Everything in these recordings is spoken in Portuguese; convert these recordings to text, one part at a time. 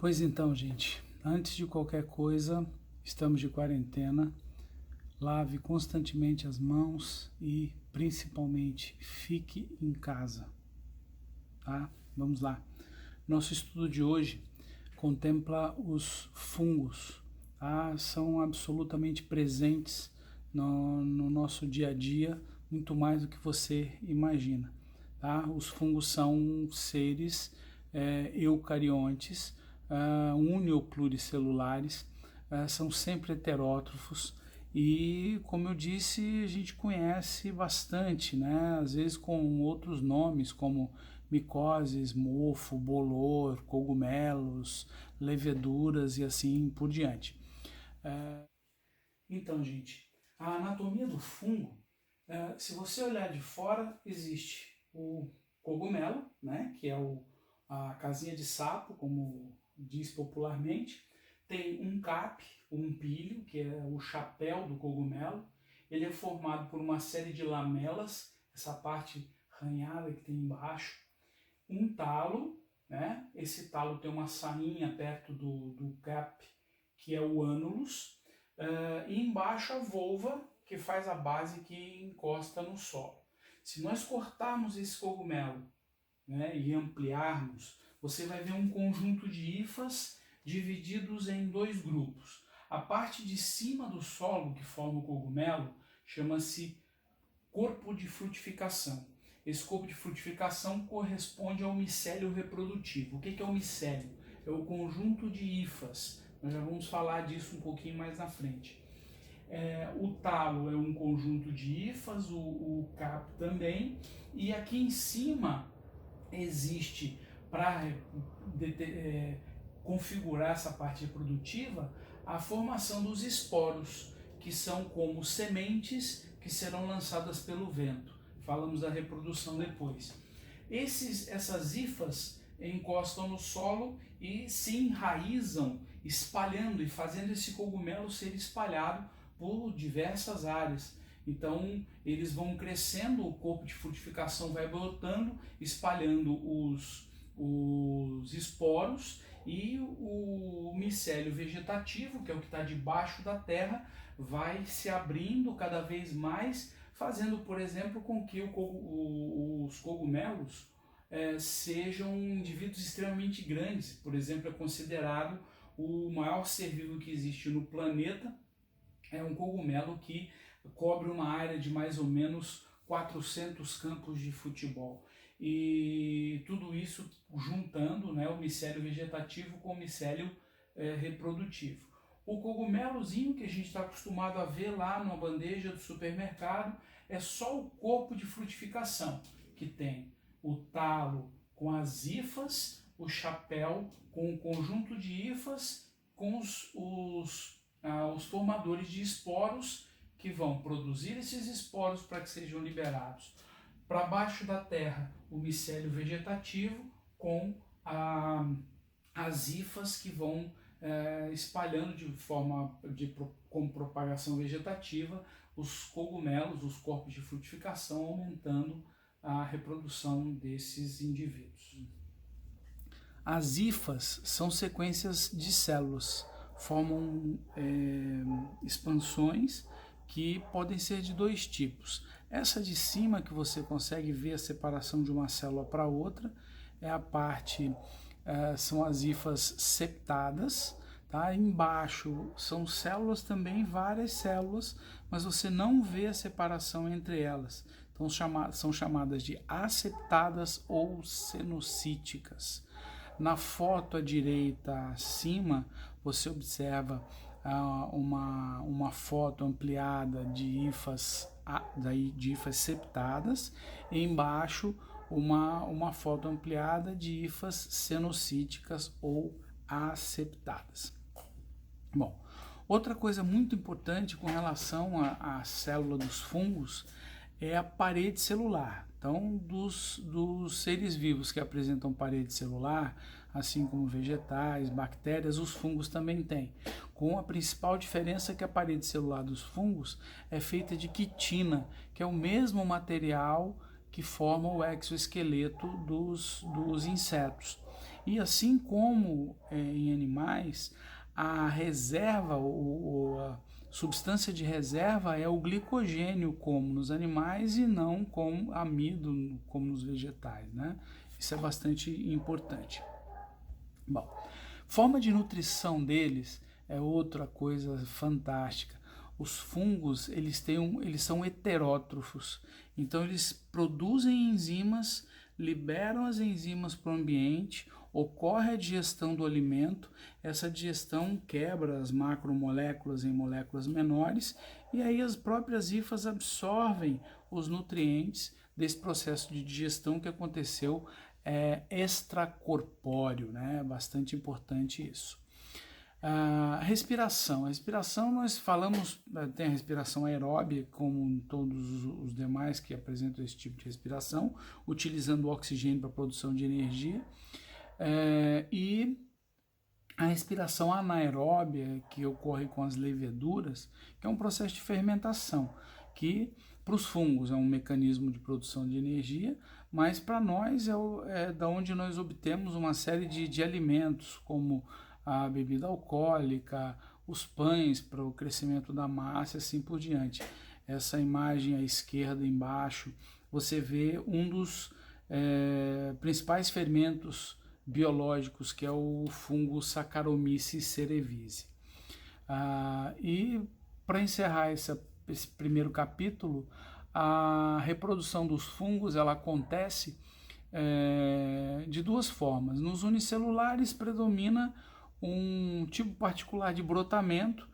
Pois então, gente, antes de qualquer coisa, estamos de quarentena. Lave constantemente as mãos e, principalmente, fique em casa, tá? Vamos lá. Nosso estudo de hoje contempla os fungos, tá? São absolutamente presentes no nosso dia a dia, muito mais do que você imagina, tá? Os fungos são seres eucariontes, uniopluricelulares, são sempre heterótrofos e, como eu disse, a gente conhece bastante, né? Às vezes com outros nomes como micoses, mofo, bolor, cogumelos, leveduras e assim por diante. Então, gente, a anatomia do fungo, se você olhar de fora, existe o cogumelo, né, que é a casinha de sapo, como diz popularmente. Tem um cape, um pílio, que é o chapéu do cogumelo. Ele é formado por uma série de lamelas, essa parte ranhada que tem embaixo. Um talo, né? Esse talo tem uma sainha perto do cap, que é o ânulus, e embaixo a volva, que faz a base que encosta no solo. Se nós cortarmos esse cogumelo, né, e ampliarmos, você vai ver um conjunto de hifas divididos em dois grupos. A parte de cima do solo, que forma o cogumelo, chama-se corpo de frutificação. Esse corpo de frutificação corresponde ao micélio reprodutivo. O que é o micélio? É o conjunto de hifas. Nós já vamos falar disso um pouquinho mais na frente. O talo é um conjunto de hifas, o cap também, e aqui em cima existe, para configurar essa parte reprodutiva, a formação dos esporos, que são como sementes que serão lançadas pelo vento. Falamos da reprodução depois. Essas hifas encostam no solo e se enraizam, espalhando e fazendo esse cogumelo ser espalhado por diversas áreas. Então eles vão crescendo, o corpo de frutificação vai brotando, espalhando os esporos, e o micélio vegetativo, que é o que está debaixo da terra, vai se abrindo cada vez mais, fazendo, por exemplo, com que os cogumelos sejam indivíduos extremamente grandes. Por exemplo, é considerado o maior ser vivo que existe no planeta. É um cogumelo que cobre uma área de mais ou menos 400 campos de futebol. E tudo isso juntando, né, o micélio vegetativo com o micélio reprodutivo. O cogumelozinho que a gente está acostumado a ver lá na bandeja do supermercado é só o corpo de frutificação, que tem o talo com as hifas, o chapéu com o conjunto de hifas, com os formadores de esporos, que vão produzir esses esporos para que sejam liberados. Para baixo da terra, o micélio vegetativo com as hifas que vão espalhando de forma com propagação vegetativa os cogumelos, os corpos de frutificação, aumentando a reprodução desses indivíduos. As hifas são sequências de células, formam expansões que podem ser de dois tipos. Essa de cima, que você consegue ver a separação de uma célula para outra, é a parte, são as hifas septadas, tá? Embaixo são células também, várias células, mas você não vê a separação entre elas. Então são chamadas de asseptadas ou cenocíticas. Na foto à direita acima, você observa uma foto ampliada de hifas septadas, e embaixo uma foto ampliada de hifas cenocíticas ou asseptadas. Bom, outra coisa muito importante com relação à célula dos fungos é a parede celular. Então, dos seres vivos que apresentam parede celular, assim como vegetais, bactérias, os fungos também têm. Com a principal diferença que a parede celular dos fungos é feita de quitina, que é o mesmo material que forma o exoesqueleto dos insetos. E assim como em animais, a reserva, a substância de reserva é o glicogênio, como nos animais, e não como amido, como nos vegetais, né? Isso é bastante importante. Bom, forma de nutrição deles é outra coisa fantástica. Os fungos, eles são heterótrofos, então eles produzem enzimas, liberam as enzimas para o ambiente, ocorre a digestão do alimento, essa digestão quebra as macromoléculas em moléculas menores e aí as próprias hifas absorvem os nutrientes desse processo de digestão que aconteceu extracorpóreo, né? Bastante importante isso. Respiração. A respiração nós falamos, tem a respiração aeróbia, como todos os demais que apresentam esse tipo de respiração, utilizando o oxigênio para a produção de energia. E a respiração anaeróbia, que ocorre com as leveduras, que é um processo de fermentação, que para os fungos é um mecanismo de produção de energia, mas para nós é da onde nós obtemos uma série de alimentos, como a bebida alcoólica, os pães para o crescimento da massa e assim por diante. Essa imagem à esquerda embaixo, você vê um dos principais fermentos biológicos, que é o fungo Saccharomyces cerevisiae. E para encerrar esse primeiro capítulo, a reprodução dos fungos ela acontece de duas formas. Nos unicelulares predomina um tipo particular de brotamento,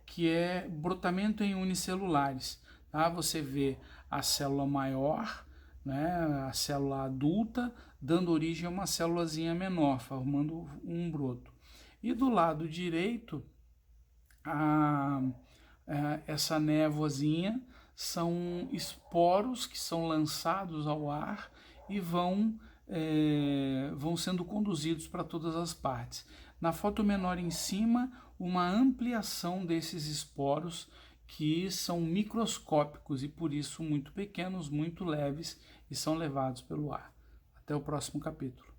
que é brotamento em unicelulares. Tá? Você vê a célula maior, né, a célula adulta, dando origem a uma célulazinha menor, formando um broto. E do lado direito, essa névoazinha são esporos que são lançados ao ar e vão sendo conduzidos para todas as partes. Na foto menor em cima, uma ampliação desses esporos que são microscópicos e por isso muito pequenos, muito leves e são levados pelo ar. Até o próximo capítulo.